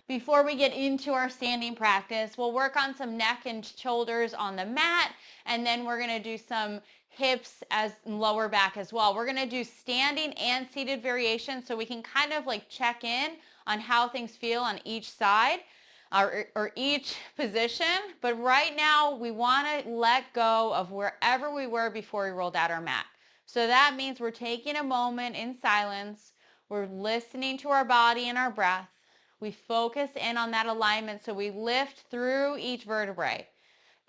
before we get into our standing practice, we'll work on some neck and shoulders on the mat, and then we're going to do some hips as lower back as well. We're going to do standing and seated variations so we can kind of like check in on how things feel on each side or each position. But right now we want to let go of wherever we were before we rolled out our mat. So that means we're taking a moment in silence. We're listening to our body and our breath. We focus in on that alignment so we lift through each vertebrae.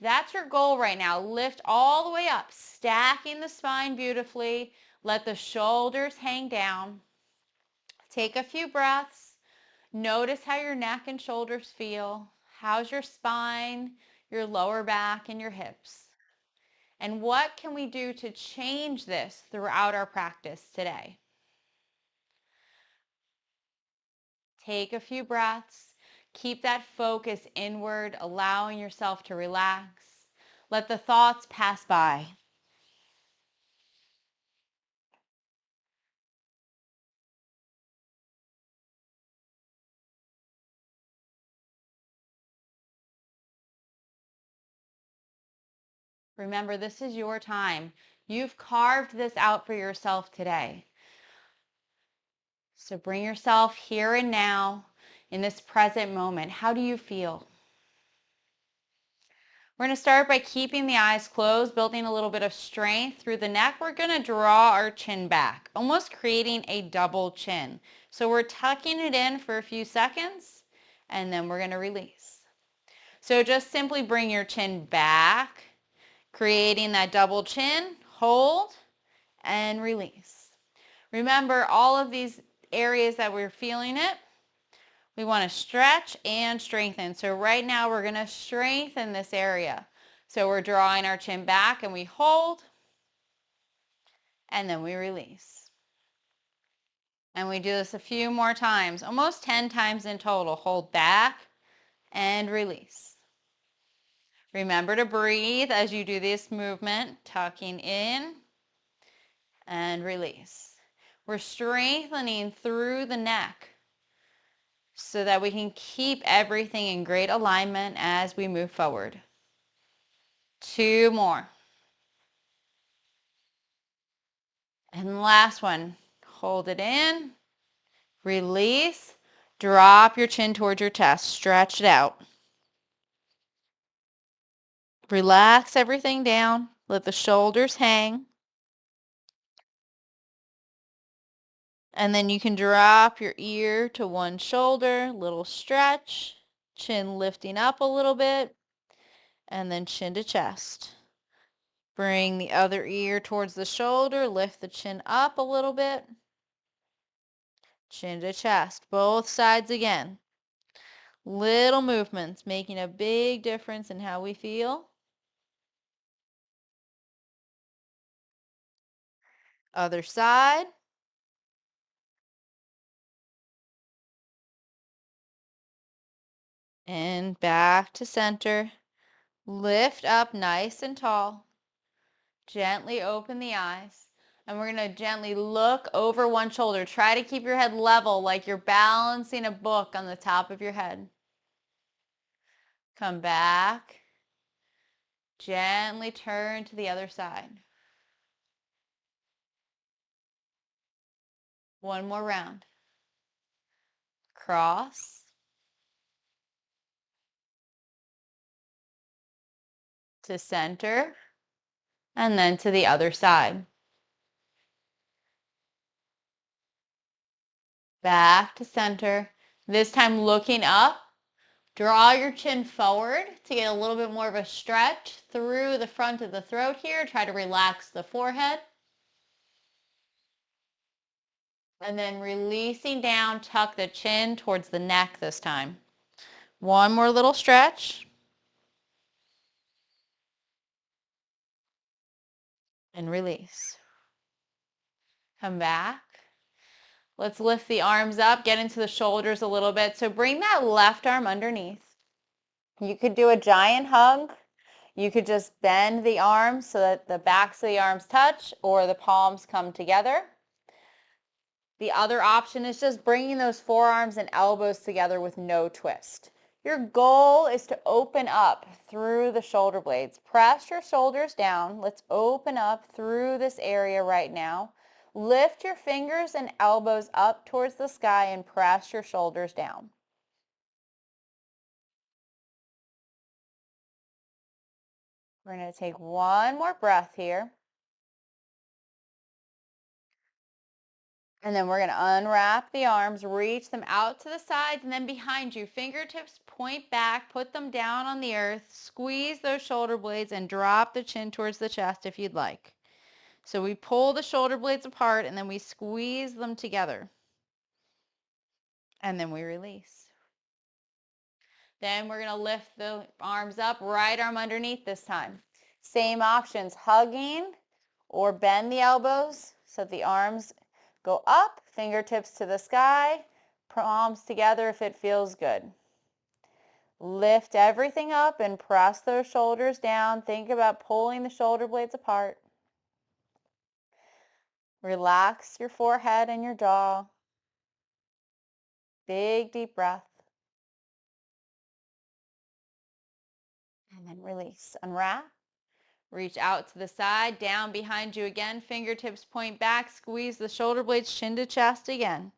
That's your goal right now. Lift all the way up, stacking the spine beautifully. Let the shoulders hang down. Take a few breaths. Notice how your neck and shoulders feel. How's your spine, your lower back, and your hips? And what can we do to change this throughout our practice today? Take a few breaths. Keep that focus inward, allowing yourself to relax. Let the thoughts pass by. Remember, this is your time. You've carved this out for yourself today. So bring yourself here and now in this present moment. How do you feel? We're going to start by keeping the eyes closed, building a little bit of strength through the neck. We're going to draw our chin back, almost creating a double chin. So we're tucking it in for a few seconds, and then we're going to release. So just simply bring your chin back, creating that double chin, hold, and release. Remember, all of these areas that we're feeling it, we want to stretch and strengthen. So right now we're going to strengthen this area. So we're drawing our chin back and we hold, and then we release. And we do this a few more times, almost 10 times in total. Hold back and release. Remember to breathe as you do this movement, tucking in and release. We're strengthening through the neck so that we can keep everything in great alignment as we move forward. 2 more. And last one. Hold it in, release, drop your chin towards your chest, stretch it out. Relax everything down, let the shoulders hang. And then you can drop your ear to one shoulder, little stretch, chin lifting up a little bit, and then chin to chest. Bring the other ear towards the shoulder, lift the chin up a little bit, chin to chest, both sides again. Little movements making a big difference in how we feel. Other side. And back to center. Lift up nice and tall. Gently open the eyes. And we're going to gently look over one shoulder. Try to keep your head level like you're balancing a book on the top of your head. Come back. Gently turn to the other side. One more round. Cross. To center. And then to the other side. Back to center. This time looking up. Draw your chin forward to get a little bit more of a stretch through the front of the throat here. Try to relax the forehead. And then releasing down, tuck the chin towards the neck this time. One more little stretch. And release. Come back. Let's lift the arms up, get into the shoulders a little bit. So bring that left arm underneath. You could do a giant hug. You could just bend the arms so that the backs of the arms touch or the palms come together. The other option is just bringing those forearms and elbows together with no twist. Your goal is to open up through the shoulder blades. Press your shoulders down. Let's open up through this area right now. Lift your fingers and elbows up towards the sky and press your shoulders down. We're going to take one more breath here. And then we're going to unwrap the arms, reach them out to the sides and then behind you. Fingertips point back, put them down on the earth, squeeze those shoulder blades and drop the chin towards the chest if you'd like. So we pull the shoulder blades apart and then we squeeze them together. And then we release. Then we're going to lift the arms up, right arm underneath this time. Same options, hugging or bend the elbows so the arms go up, fingertips to the sky, palms together if it feels good. Lift everything up and press those shoulders down. Think about pulling the shoulder blades apart. Relax your forehead and your jaw. Big deep breath. And then release. Unwrap. Reach out to the side, down behind you again. Fingertips point back. Squeeze the shoulder blades, chin to chest again.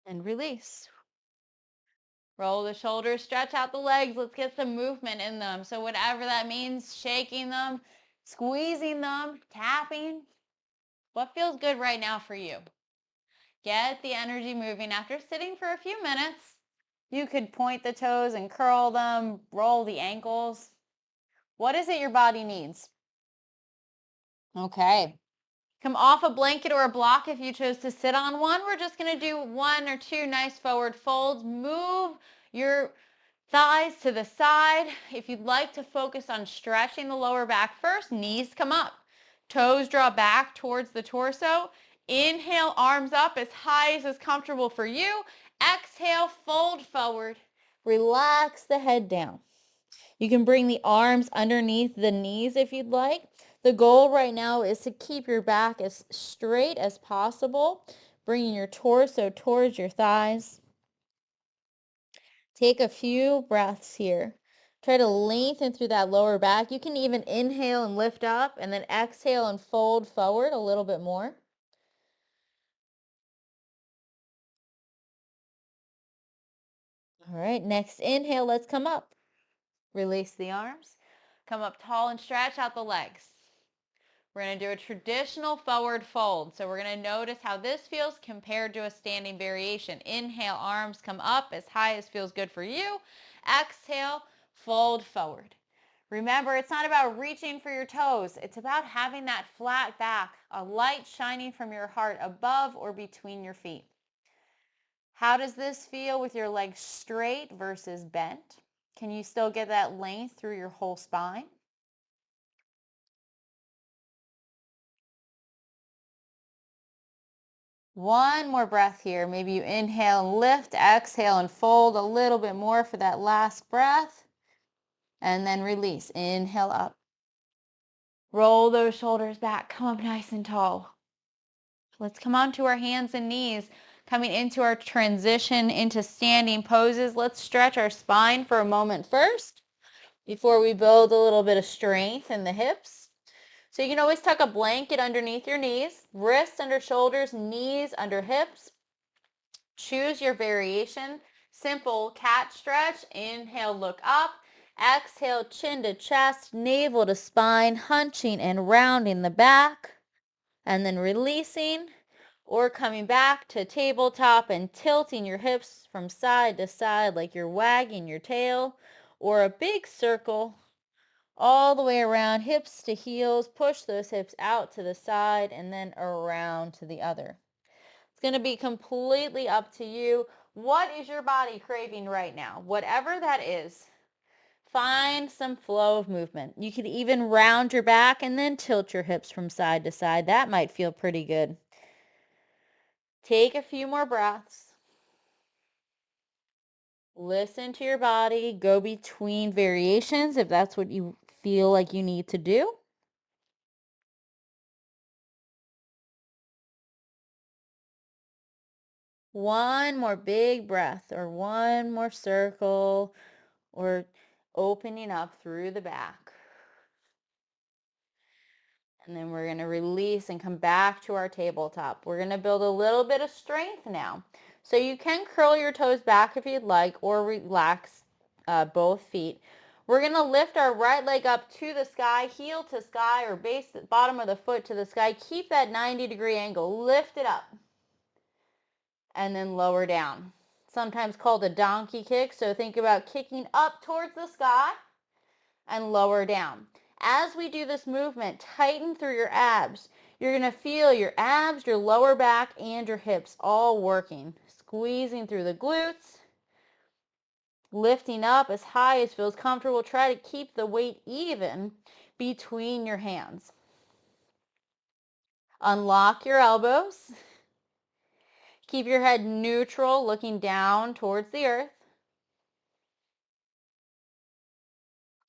And release. Roll the shoulders, stretch out the legs. Let's get some movement in them. So whatever that means, shaking them, squeezing them, tapping. What feels good right now for you? Get the energy moving. After sitting for a few minutes, you could point the toes and curl them, roll the ankles. What is it your body needs? Okay. Come off a blanket or a block if you chose to sit on one. We're just going to do one or two nice forward folds. Move your thighs to the side. If you'd like to focus on stretching the lower back first, knees come up. Toes draw back towards the torso. Inhale, arms up as high as is comfortable for you. Exhale, fold forward. Relax the head down. You can bring the arms underneath the knees if you'd like. The goal right now is to keep your back as straight as possible, bringing your torso towards your thighs. Take a few breaths here. Try to lengthen through that lower back. You can even inhale and lift up and then exhale and fold forward a little bit more. All right, next inhale, let's come up. Release the arms. Come up tall and stretch out the legs. We're going to do a traditional forward fold. So we're going to notice how this feels compared to a standing variation. Inhale, arms come up as high as feels good for you. Exhale, fold forward. Remember, it's not about reaching for your toes. It's about having that flat back, a light shining from your heart above or between your feet. How does this feel with your legs straight versus bent? Can you still get that length through your whole spine? One more breath here. Maybe you inhale and lift, exhale and fold a little bit more for that last breath. And then release. Inhale up. Roll those shoulders back. Come up nice and tall. Let's come onto our hands and knees. Coming into our transition into standing poses. Let's stretch our spine for a moment first before we build a little bit of strength in the hips. So you can always tuck a blanket underneath your knees, wrists under shoulders, knees under hips. Choose your variation. Simple cat stretch. Inhale, look up. Exhale, chin to chest, navel to spine, hunching and rounding the back. And then releasing or coming back to tabletop and tilting your hips from side to side like you're wagging your tail, or a big circle all the way around, hips to heels. Push those hips out to the side and then around to the other. It's going to be completely up to you. What is your body craving right now? Whatever that is, find some flow of movement. You could even round your back and then tilt your hips from side to side. That might feel pretty good. Take a few more breaths. Listen to your body. Go between variations if that's what you feel like you need to do. One more big breath or one more circle or opening up through the back. And then we're going to release and come back to our tabletop. We're going to build a little bit of strength now. So you can curl your toes back if you'd like or relax both feet. We're going to lift our right leg up to the sky, heel to sky or base, bottom of the foot to the sky. Keep that 90-degree angle. Lift it up and then lower down. Sometimes called a donkey kick. So think about kicking up towards the sky and lower down. As we do this movement, tighten through your abs. You're going to feel your abs, your lower back, and your hips all working. Squeezing through the glutes, lifting up as high as feels comfortable. Try to keep the weight even between your hands. Unlock your elbows. Keep your head neutral, looking down towards the earth.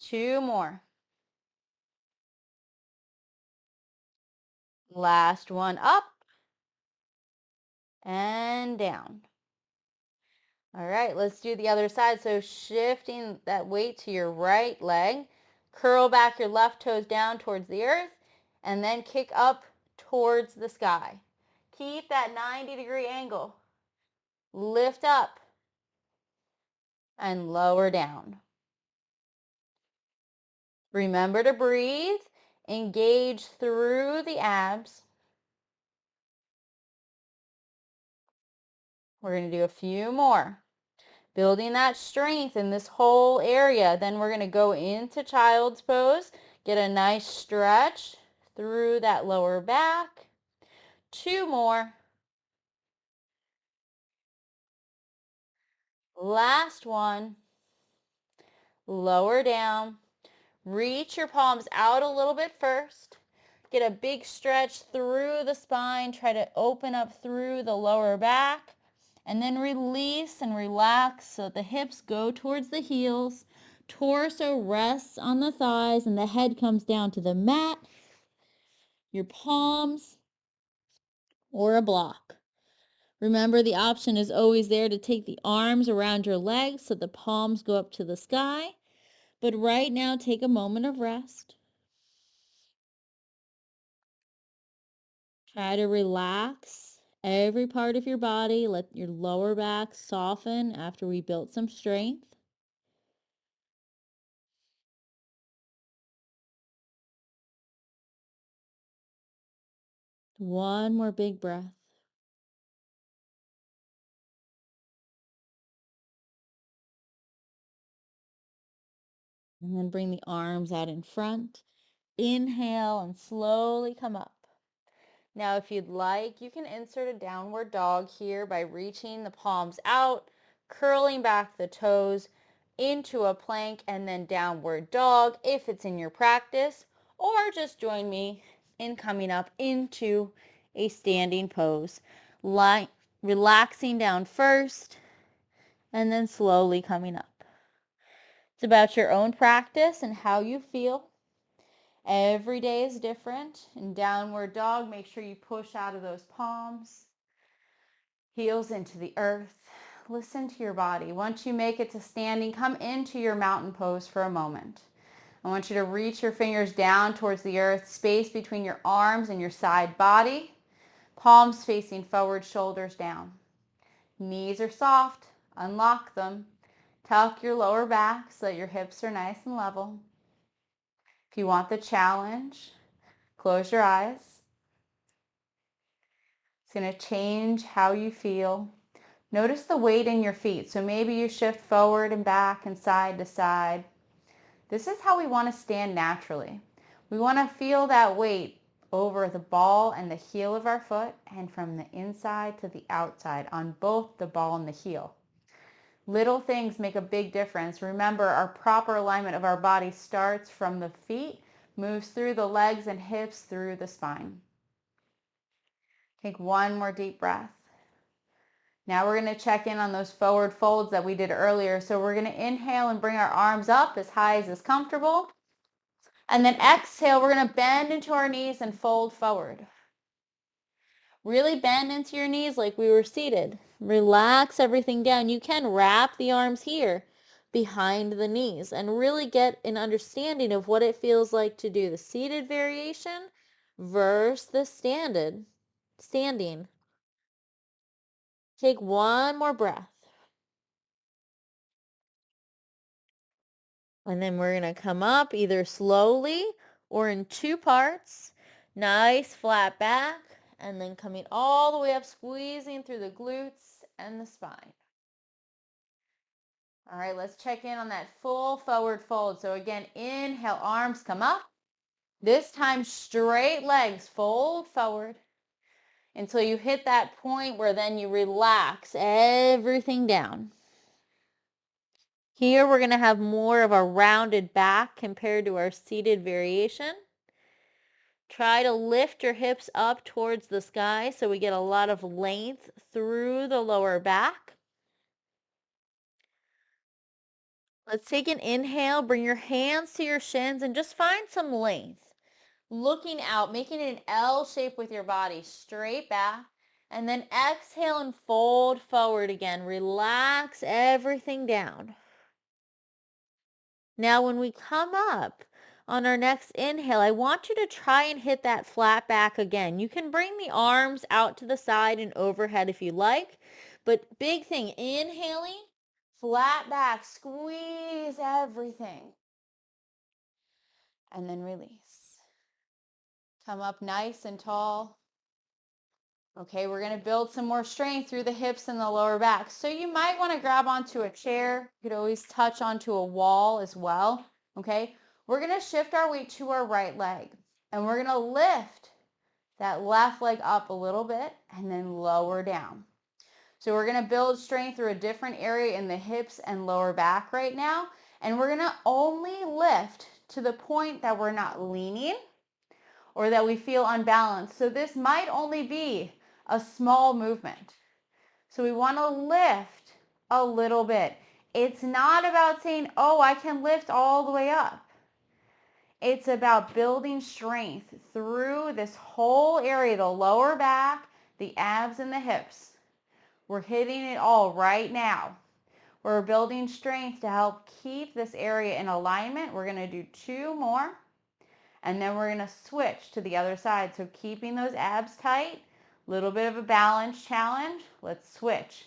2 more. Last one, up and down. All right, let's do the other side. So shifting that weight to your right leg, curl back your left toes down towards the earth, and then kick up towards the sky. Keep that 90-degree angle. Lift up and lower down. Remember to breathe. Engage through the abs. We're going to do a few more. Building that strength in this whole area. Then we're going to go into child's pose. Get a nice stretch through that lower back. 2 more. Last one. Lower down. Reach your palms out a little bit first. Get a big stretch through the spine. Try to open up through the lower back. And then release and relax so the hips go towards the heels. Torso rests on the thighs and the head comes down to the mat, your palms, or a block. Remember, the option is always there to take the arms around your legs so the palms go up to the sky. But right now, take a moment of rest. Try to relax every part of your body. Let your lower back soften after we built some strength. One more big breath. And then bring the arms out in front. Inhale and slowly come up. Now, if you'd like, you can insert a downward dog here by reaching the palms out, curling back the toes into a plank, and then downward dog if it's in your practice, or just join me in coming up into a standing pose. Relaxing down first, and then slowly coming up. It's about your own practice and how you feel. Every day is different. In downward dog, make sure you push out of those palms. Heels into the earth. Listen to your body. Once you make it to standing, come into your mountain pose for a moment. I want you to reach your fingers down towards the earth, space between your arms and your side body. Palms facing forward, shoulders down. Knees are soft. Unlock them. Tuck your lower back so that your hips are nice and level. If you want the challenge, close your eyes. It's going to change how you feel. Notice the weight in your feet. So maybe you shift forward and back and side to side. This is how we want to stand naturally. We want to feel that weight over the ball and the heel of our foot and from the inside to the outside on both the ball and the heel. Little things make a big difference. Remember, our proper alignment of our body starts from the feet, moves through the legs and hips, through the spine. Take one more deep breath. Now we're going to check in on those forward folds that we did earlier. So we're going to inhale and bring our arms up as high as is comfortable. And then exhale, we're going to bend into our knees and fold forward. Really bend into your knees like we were seated. Relax everything down. You can wrap the arms here behind the knees and really get an understanding of what it feels like to do the seated variation versus the standing. Take one more breath. And then we're going to come up either slowly or in two parts. Nice flat back. And then coming all the way up, squeezing through the glutes and the spine. All right, let's check in on that full forward fold. So again, inhale, arms come up. This time, straight legs fold forward until you hit that point where then you relax everything down. Here we're going to have more of a rounded back compared to our seated variation. Try to lift your hips up towards the sky so we get a lot of length through the lower back. Let's take an inhale, bring your hands to your shins and just find some length. Looking out, making an L shape with your body, straight back. And then exhale and fold forward again. Relax everything down. Now when we come up on our next inhale, I want you to try and hit that flat back again. You can bring the arms out to the side and overhead if you like, but big thing, inhaling, flat back, squeeze everything, and then release. Come up nice and tall. Okay, we're going to build some more strength through the hips and the lower back. So you might want to grab onto a chair. You could always touch onto a wall as well. Okay, we're going to shift our weight to our right leg and we're going to lift that left leg up a little bit and then lower down. So we're going to build strength through a different area in the hips and lower back right now. And we're going to only lift to the point that we're not leaning or that we feel unbalanced. So this might only be a small movement. So we want to lift a little bit. It's not about saying, oh, I can lift all the way up. It's about building strength through this whole area, the lower back, the abs, and the hips. We're hitting it all right now. We're building strength to help keep this area in alignment. We're going to do 2 more. And then we're going to switch to the other side. So keeping those abs tight, little bit of a balance challenge. Let's switch.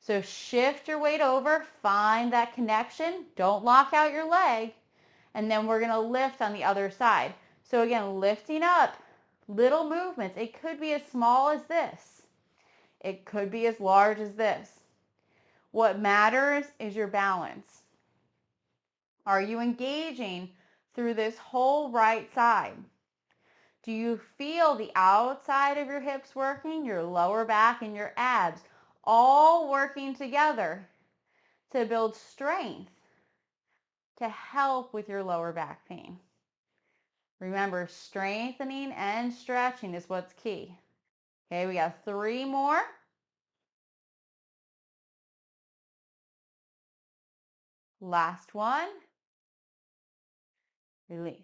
So shift your weight over, find that connection. Don't lock out your leg. And then we're going to lift on the other side. So again, lifting up, little movements. It could be as small as this. It could be as large as this. What matters is your balance. Are you engaging through this whole right side? Do you feel the outside of your hips working, your lower back and your abs all working together to build strength to help with your lower back pain? Remember, strengthening and stretching is what's key. Okay, we got 3 more. Last one. Release.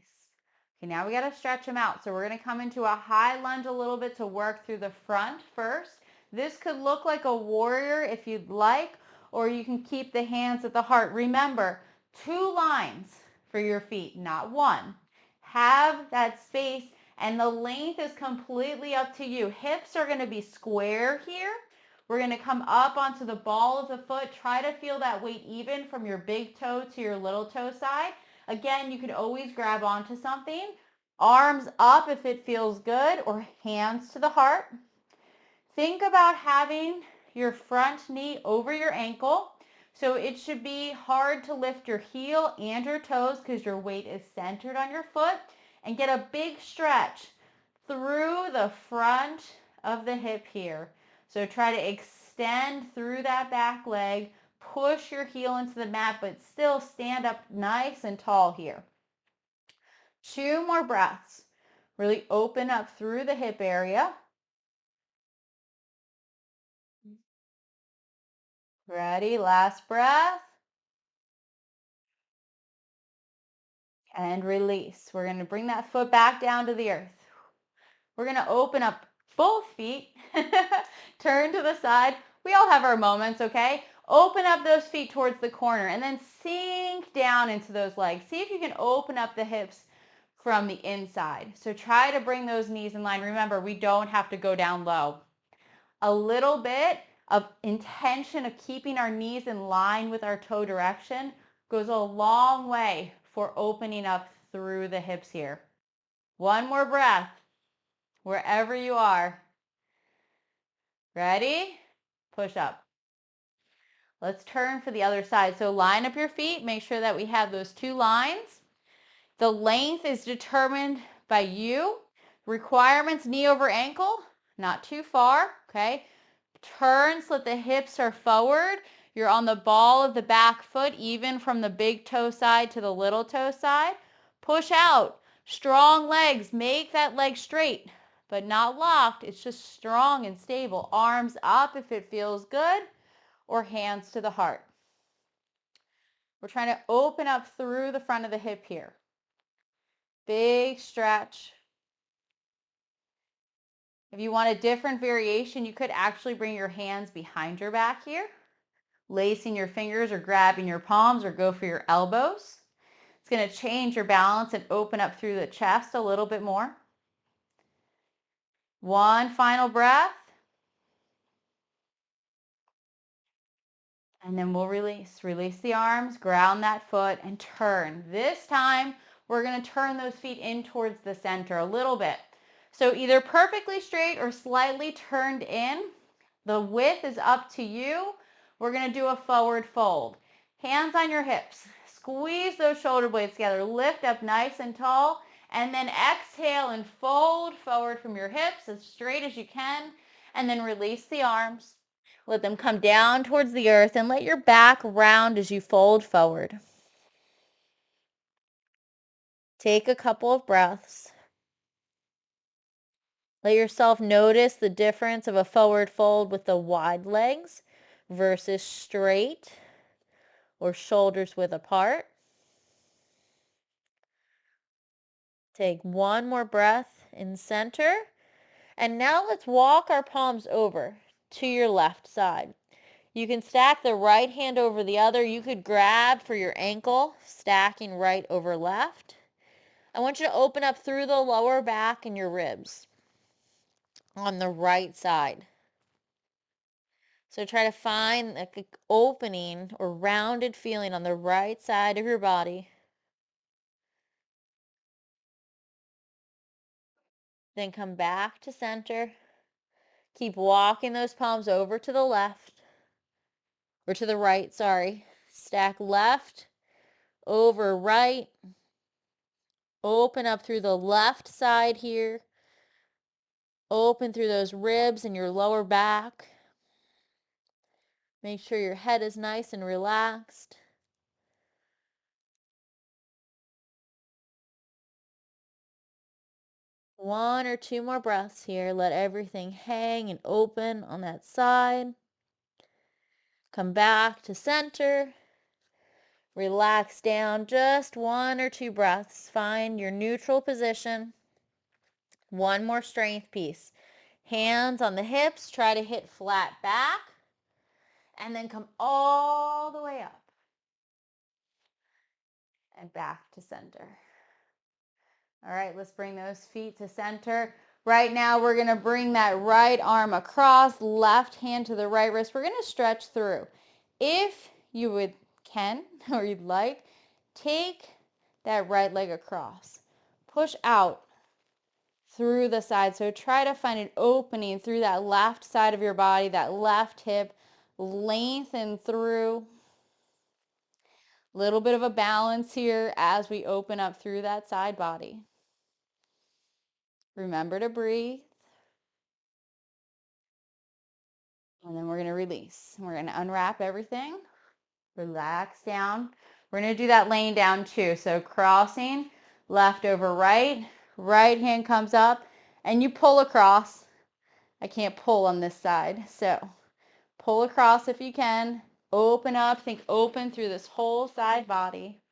Okay, now we got to stretch them out. So we're going to come into a high lunge a little bit to work through the front first. This could look like a warrior if you'd like, or you can keep the hands at the heart. Remember, 2 lines for your feet, not 1. Have that space, and the length is completely up to you. Hips are going to be square here. We're going to come up onto the ball of the foot. Try to feel that weight even from your big toe to your little toe side. Again, you could always grab onto something. Arms up if it feels good, or hands to the heart. Think about having your front knee over your ankle. So it should be hard to lift your heel and your toes because your weight is centered on your foot. And get a big stretch through the front of the hip here. So try to extend through that back leg. Push your heel into the mat, but still stand up nice and tall here. 2 more breaths. Really open up through the hip area. Ready? Last breath. And release. We're going to bring that foot back down to the earth. We're going to open up both feet. Turn to the side. We all have our moments, okay? Open up those feet towards the corner and then sink down into those legs. See if you can open up the hips from the inside. So try to bring those knees in line. Remember, we don't have to go down low. A little bit of intention of keeping our knees in line with our toe direction goes a long way for opening up through the hips here. One more breath, wherever you are. Ready? Push up. Let's turn for the other side. So line up your feet. Make sure that we have those two lines. The length is determined by you. Requirements, knee over ankle, not too far, okay? Turn so that the hips are forward. You're on the ball of the back foot, even from the big toe side to the little toe side. Push out. Strong legs. Make that leg straight, but not locked. It's just strong and stable. Arms up if it feels good, or hands to the heart. We're trying to open up through the front of the hip here. Big stretch. If you want a different variation, you could actually bring your hands behind your back here, lacing your fingers or grabbing your palms, or go for your elbows. It's going to change your balance and open up through the chest a little bit more. One final breath. And then we'll release. Release the arms, ground that foot, and turn. This time, we're going to turn those feet in towards the center a little bit. So either perfectly straight or slightly turned in. The width is up to you. We're going to do a forward fold. Hands on your hips. Squeeze those shoulder blades together. Lift up nice and tall. And then exhale and fold forward from your hips as straight as you can. And then release the arms. Let them come down towards the earth and let your back round as you fold forward. Take a couple of breaths. Let yourself notice the difference of a forward fold with the wide legs versus straight or shoulders width apart. Take one more breath in center. And now let's walk our palms over to your left side. You can stack the right hand over the other. You could grab for your ankle, stacking right over left. I want you to open up through the lower back and your ribs on the right side. So try to find an opening or rounded feeling on the right side of your body. Then come back to center. Keep walking those palms over to the left, or to the right, sorry. Stack left over right. Open up through the left side here. Open through those ribs and your lower back. Make sure your head is nice and relaxed. One or two more breaths here. Let everything hang and open on that side. Come back to center. Relax down. Just one or two breaths. Find your neutral position. One more strength piece. Hands on the hips. Try to hit flat back. And then come all the way up. And back to center. All right, let's bring those feet to center. Right now, we're going to bring that right arm across, left hand to the right wrist. We're going to stretch through. If you can, or you'd like, take that right leg across. Push out through the side. So try to find an opening through that left side of your body, that left hip. Lengthen through. Little bit of a balance here as we open up through that side body. Remember to breathe. And then we're going to release. We're going to unwrap everything. Relax down. We're going to do that laying down too. So crossing, left over right. Right hand comes up and you pull across. I can't pull on this side. So pull across if you can. Open up. Think open through this whole side body.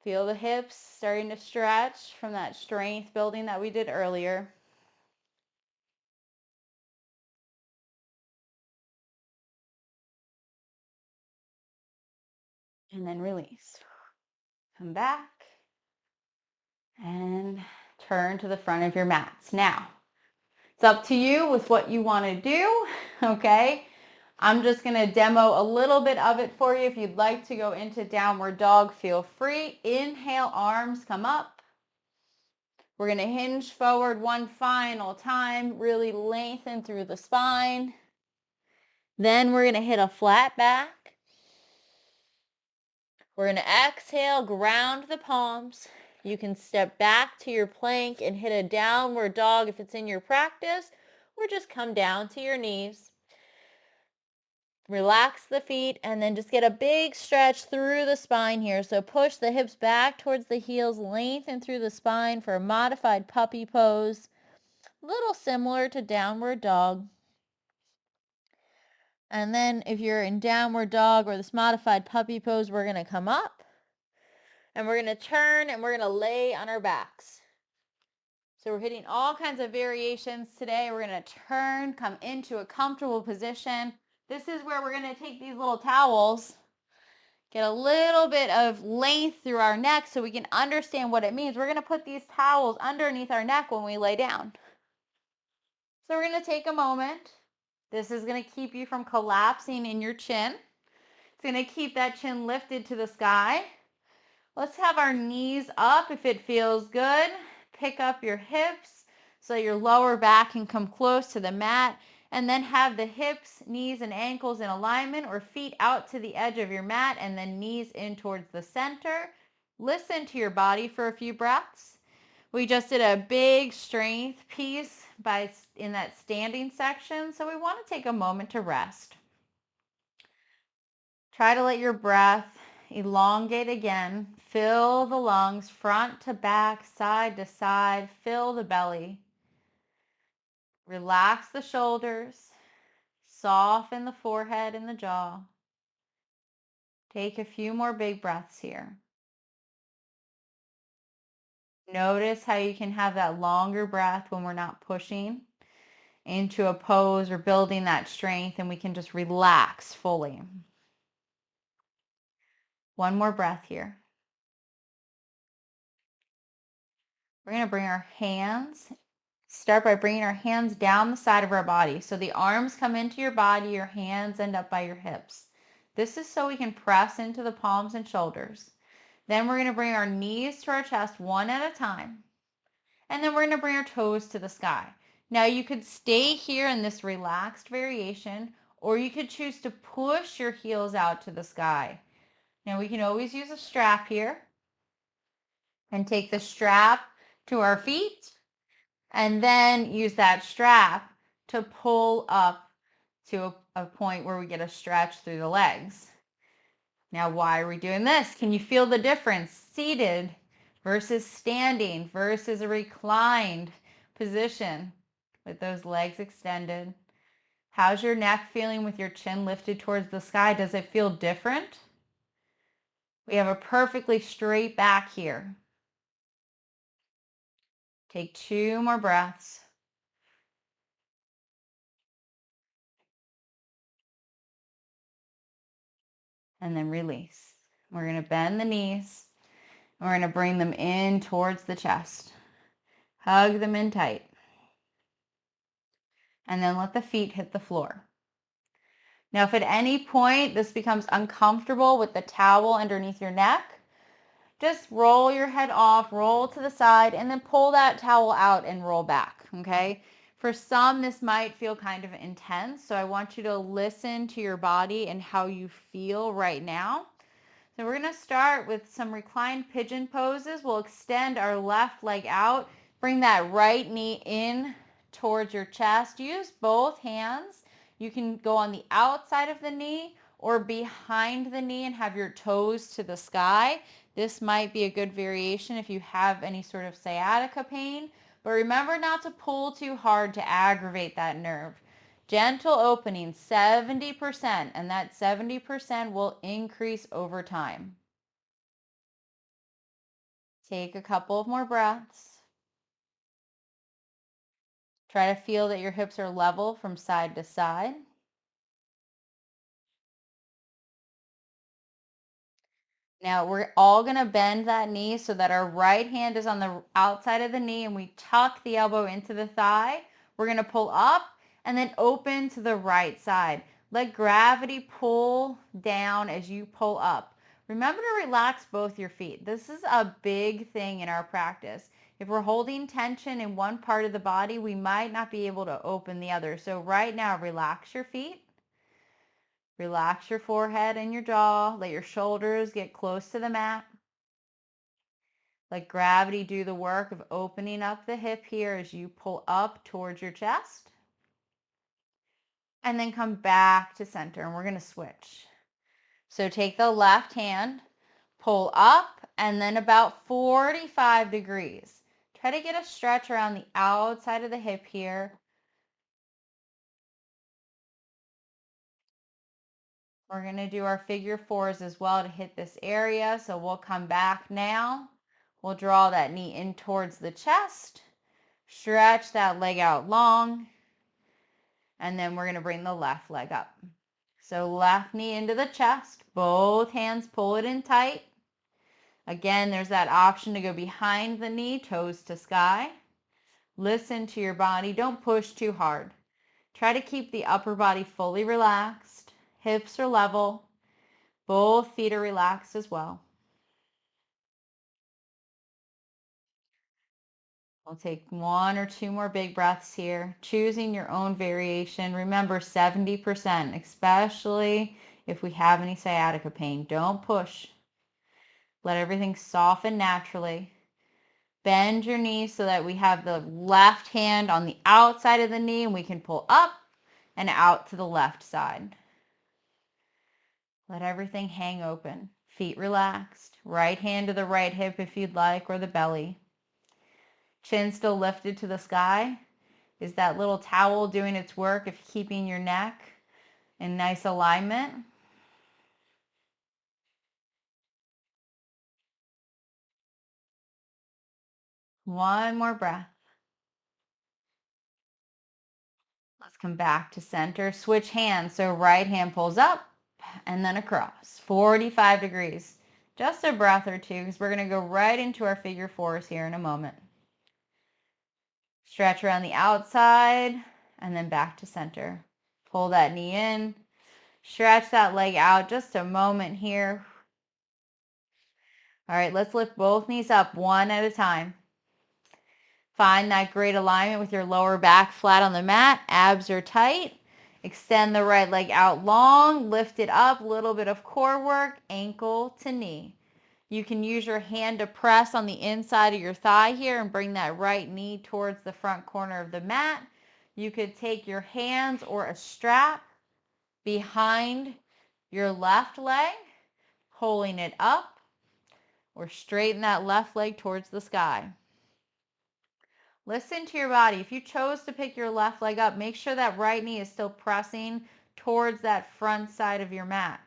Feel the hips starting to stretch from that strength building that we did earlier. and then release. Come back and turn to the front of your mats. Now, it's up to you with what you want to do, okay? I'm just going to demo a little bit of it for you. If you'd like to go into downward dog, feel free. Inhale, arms come up. We're going to hinge forward one final time, really lengthen through the spine. Then we're going to hit a flat back. We're going to exhale, ground the palms. You can step back to your plank and hit a downward dog if it's in your practice, or just come down to your knees. Relax the feet and then just get a big stretch through the spine here. So push the hips back towards the heels, lengthen through the spine for a modified puppy pose. A little similar to downward dog. And then if you're in downward dog or this modified puppy pose, we're going to come up and we're going to turn and we're going to lay on our backs. So we're hitting all kinds of variations today. We're going to turn, come into a comfortable position. This is where we're going to take these little towels, get a little bit of length through our neck so we can understand what it means. We're going to put these towels underneath our neck when we lay down. So we're going to take a moment. This is going to keep you from collapsing in your chin. It's going to keep that chin lifted to the sky. Let's have our knees up if it feels good. Pick up your hips so your lower back can come close to the mat. And then have the hips, knees, and ankles in alignment or feet out to the edge of your mat and then knees in towards the center. Listen to your body for a few breaths. We just did a big strength piece in that standing section, so we want to take a moment to rest. Try to let your breath elongate again. Fill the lungs front to back, side to side. Fill the belly. Relax the shoulders. Soften the forehead and the jaw. Take a few more big breaths here. Notice how you can have that longer breath when we're not pushing into a pose or building that strength, and we can just relax fully. One more breath here. We're going to bring our hands, start by bringing our hands down the side of our body. So the arms come into your body, your hands end up by your hips. This is so we can press into the palms and shoulders. Then we're going to bring our knees to our chest one at a time. And then we're going to bring our toes to the sky. Now you could stay here in this relaxed variation, or you could choose to push your heels out to the sky. Now we can always use a strap here and take the strap to our feet and then use that strap to pull up to a point where we get a stretch through the legs. Now, why are we doing this? Can you feel the difference? Seated versus standing versus a reclined position with those legs extended. How's your neck feeling with your chin lifted towards the sky? Does it feel different? We have a perfectly straight back here. Take 2 more breaths. And then release. We're going to bend the knees. We're going to bring them in towards the chest. Hug them in tight. And then let the feet hit the floor. Now, if at any point this becomes uncomfortable with the towel underneath your neck, just roll your head off, roll to the side, and then pull that towel out and roll back, okay? For some, this might feel kind of intense, so I want you to listen to your body and how you feel right now. So we're going to start with some reclined pigeon poses. We'll extend our left leg out, bring that right knee in towards your chest. Use both hands. You can go on the outside of the knee or behind the knee and have your toes to the sky. This might be a good variation if you have any sort of sciatica pain, but remember not to pull too hard to aggravate that nerve. Gentle opening, 70%, and that 70% will increase over time. Take a couple of more breaths. Try to feel that your hips are level from side to side. Now we're all going to bend that knee so that our right hand is on the outside of the knee and we tuck the elbow into the thigh. We're going to pull up and then open to the right side. Let gravity pull down as you pull up. Remember to relax both your feet. This is a big thing in our practice. If we're holding tension in one part of the body, we might not be able to open the other. So right now, relax your feet. Relax your forehead and your jaw. Let your shoulders get close to the mat. Let gravity do the work of opening up the hip here as you pull up towards your chest. And then come back to center, and we're going to switch. So take the left hand, pull up, and then about 45 degrees. Try to get a stretch around the outside of the hip here. We're going to do our figure fours as well to hit this area. So we'll come back now. We'll draw that knee in towards the chest. Stretch that leg out long. And then we're going to bring the left leg up. So left knee into the chest. Both hands pull it in tight. Again, there's that option to go behind the knee, toes to sky. Listen to your body. Don't push too hard. Try to keep the upper body fully relaxed. Hips are level. Both feet are relaxed as well. We'll take one or two more big breaths here, choosing your own variation. Remember 70%, especially if we have any sciatica pain. Don't push. Let everything soften naturally. Bend your knees so that we have the left hand on the outside of the knee and we can pull up and out to the left side. Let everything hang open. Feet relaxed. Right hand to the right hip if you'd like, or the belly. Chin still lifted to the sky. Is that little towel doing its work of keeping your neck in nice alignment? One more breath. Let's come back to center. Switch hands. So right hand pulls up and then across. 45 degrees. Just a breath or two because we're going to go right into our figure fours here in a moment. Stretch around the outside and then back to center. Pull that knee in. Stretch that leg out just a moment here. All right, let's lift both knees up one at a time. Find that great alignment with your lower back flat on the mat. Abs are tight. Extend the right leg out long. Lift it up. Little bit of core work, ankle to knee. You can use your hand to press on the inside of your thigh here and bring that right knee towards the front corner of the mat. You could take your hands or a strap behind your left leg, pulling it up, or straighten that left leg towards the sky. Listen to your body. If you chose to pick your left leg up, make sure that right knee is still pressing towards that front side of your mat.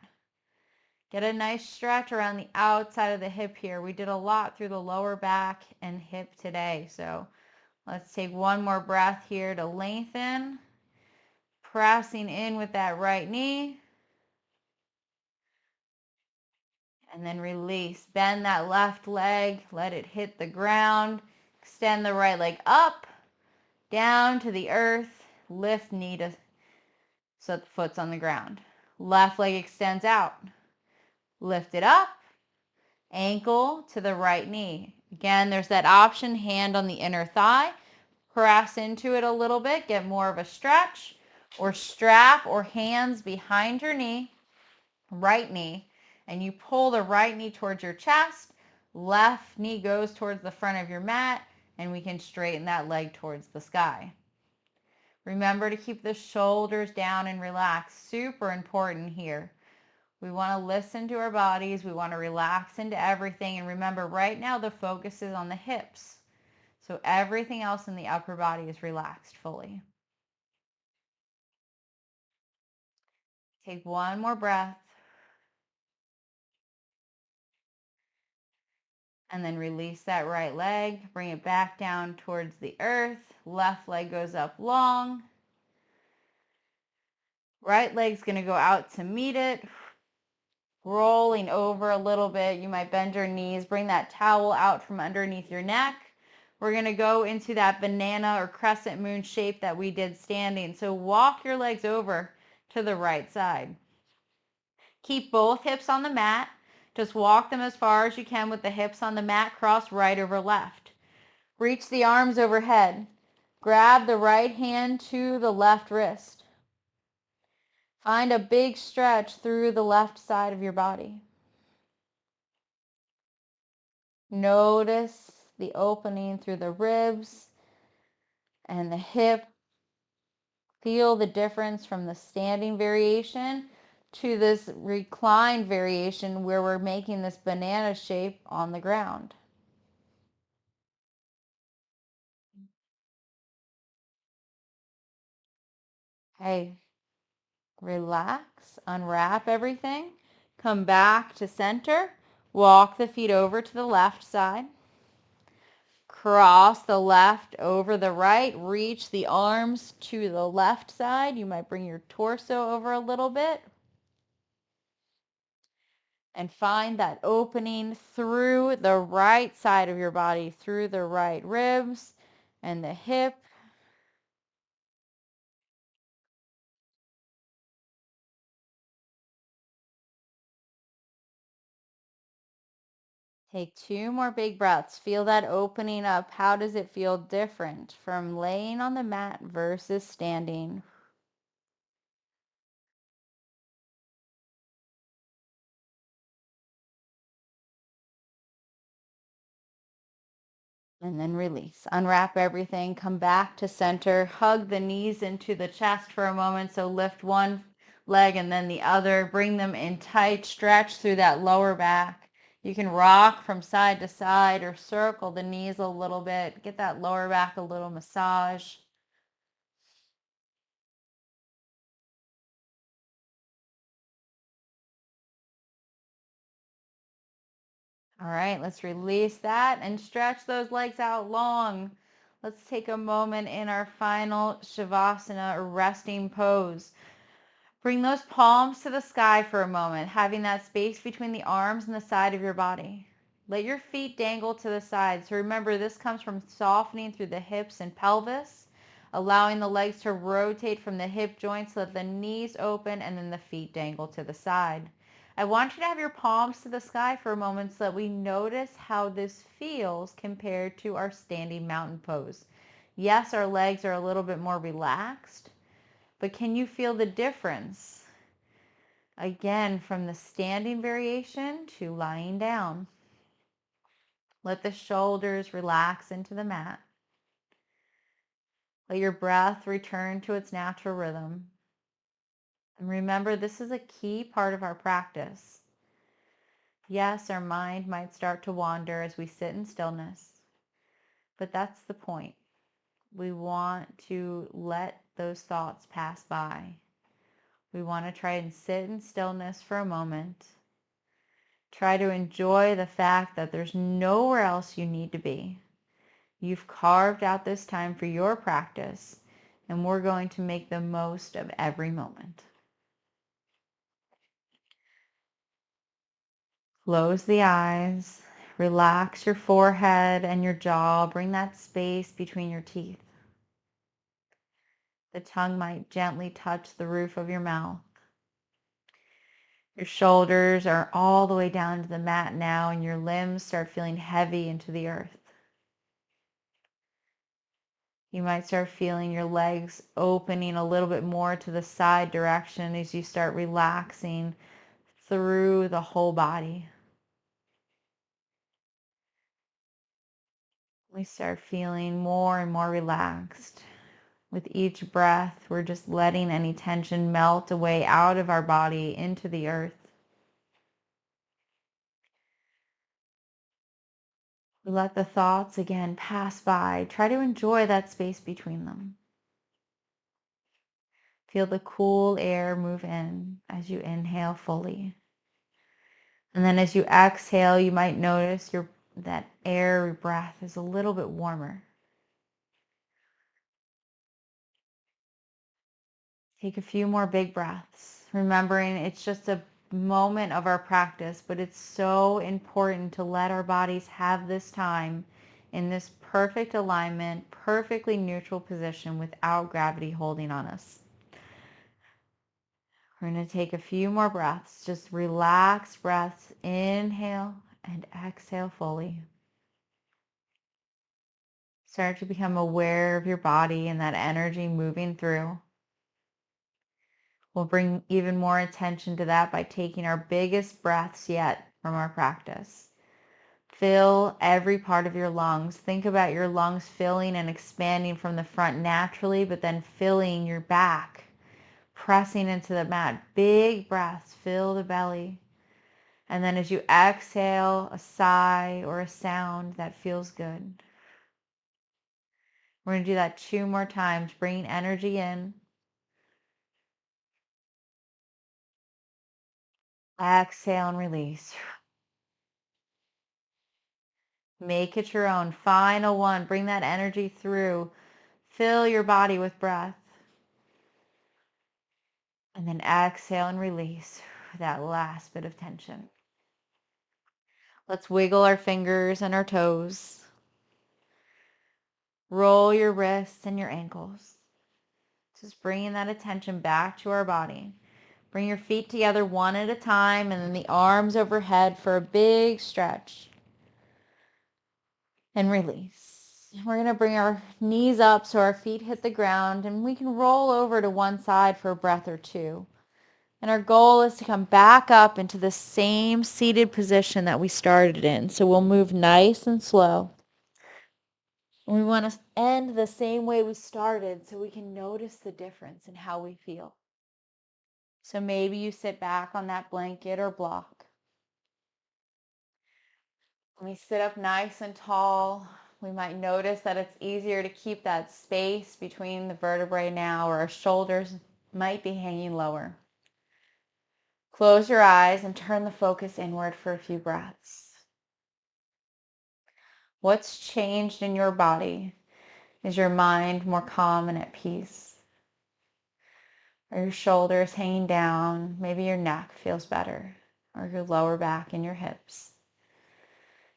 Get a nice stretch around the outside of the hip here. We did a lot through the lower back and hip today. So let's take one more breath here to lengthen. Pressing in with that right knee. And then release. Bend that left leg. Let it hit the ground. Extend the right leg up, down to the earth. Lift knee to so the foot's on the ground. Left leg extends out. Lift it up. Ankle to the right knee. Again, there's that option, hand on the inner thigh. Press into it a little bit. Get more of a stretch. Or strap or hands behind your knee, right knee. And you pull the right knee towards your chest. Left knee goes towards the front of your mat. And we can straighten that leg towards the sky. Remember to keep the shoulders down and relaxed. Super important here. We want to listen to our bodies. We want to relax into everything. And remember, right now the focus is on the hips. So everything else in the upper body is relaxed fully. Take one more breath. And then release that right leg. Bring it back down towards the earth. Left leg goes up long. Right leg's going to go out to meet it. rolling over a little bit. You might bend your knees, bring that towel out from underneath your neck. We're going to go into that banana or crescent moon shape that we did standing. So walk your legs over to the right side. Keep both hips on the mat. Just walk them as far as you can with the hips on the mat, cross right over left. Reach the arms overhead. Grab the right hand to the left wrist. Find a big stretch through the left side of your body. Notice the opening through the ribs and the hip. Feel the difference from the standing variation to this reclined variation where we're making this banana shape on the ground. Okay, relax, unwrap everything, come back to center, walk the feet over to the left side, cross the left over the right, reach the arms to the left side. You might bring your torso over a little bit. And find that opening through the right side of your body, through the right ribs and the hip. Take 2 more big breaths. Feel that opening up. How does it feel different from laying on the mat versus standing? And then release. Unwrap everything. Come back to center. Hug the knees into the chest for a moment. So lift one leg and then the other. Bring them in tight. Stretch through that lower back. You can rock from side to side or circle the knees a little bit. Get that lower back a little massage. All right, let's release that and stretch those legs out long. Let's take a moment in our final Shavasana or resting pose. Bring those palms to the sky for a moment, having that space between the arms and the side of your body. Let your feet dangle to the side. So remember, this comes from softening through the hips and pelvis, allowing the legs to rotate from the hip joints so that the knees open and then the feet dangle to the side. I want you to have your palms to the sky for a moment so that we notice how this feels compared to our standing mountain pose. Yes, our legs are a little bit more relaxed, but can you feel the difference? Again, from the standing variation to lying down. Let the shoulders relax into the mat. Let your breath return to its natural rhythm. And remember, this is a key part of our practice. Yes, our mind might start to wander as we sit in stillness, but that's the point. We want to let those thoughts pass by. We want to try and sit in stillness for a moment. Try to enjoy the fact that there's nowhere else you need to be. You've carved out this time for your practice, and we're going to make the most of every moment. Close the eyes. Relax your forehead and your jaw. Bring that space between your teeth. The tongue might gently touch the roof of your mouth. Your shoulders are all the way down to the mat now, and your limbs start feeling heavy into the earth. You might start feeling your legs opening a little bit more to the side direction as you start relaxing through the whole body. We start feeling more and more relaxed. With each breath, we're just letting any tension melt away out of our body into the earth. We let the thoughts again pass by. Try to enjoy that space between them. Feel the cool air move in as you inhale fully. And then as you exhale, you might notice that air breath is a little bit warmer. Take a few more big breaths, remembering it's just a moment of our practice, but it's so important to let our bodies have this time in this perfect alignment, perfectly neutral position without gravity holding on us. We're going to take a few more breaths, just relaxed breaths. Inhale and exhale fully. Start to become aware of your body and that energy moving through. We'll bring even more attention to that by taking our biggest breaths yet from our practice. Fill every part of your lungs. Think about your lungs filling and expanding from the front naturally, but then filling your back, pressing into the mat. Big breaths, fill the belly. And then as you exhale, a sigh or a sound that feels good. We're going to do that 2 more times, bringing energy in. Exhale and release. Make it your own. Final one. Bring that energy through. Fill your body with breath. And then exhale and release that last bit of tension. Let's wiggle our fingers and our toes. Roll your wrists and your ankles. Just bringing that attention back to our body. Bring your feet together one at a time and then the arms overhead for a big stretch. And release. We're going to bring our knees up so our feet hit the ground and we can roll over to one side for a breath or two. And our goal is to come back up into the same seated position that we started in. So we'll move nice and slow. And we want to end the same way we started so we can notice the difference in how we feel. So maybe you sit back on that blanket or block. When we sit up nice and tall, we might notice that it's easier to keep that space between the vertebrae now, or our shoulders might be hanging lower. Close your eyes and turn the focus inward for a few breaths. What's changed in your body? Is your mind more calm and at peace? Are your shoulders hanging down? Maybe your neck feels better, or your lower back and your hips.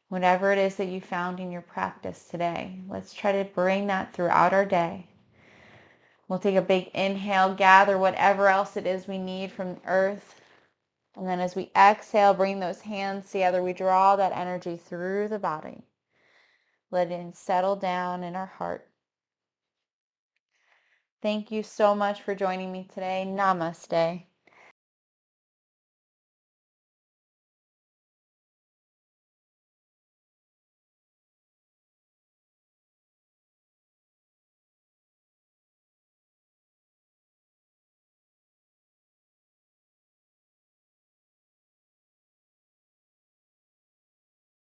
Whatever it is that you found in your practice today, let's try to bring that throughout our day. We'll take a big inhale, gather whatever else it is we need from the earth. And then as we exhale, bring those hands together. We draw that energy through the body. Let it settle down in our heart. Thank you so much for joining me today. Namaste.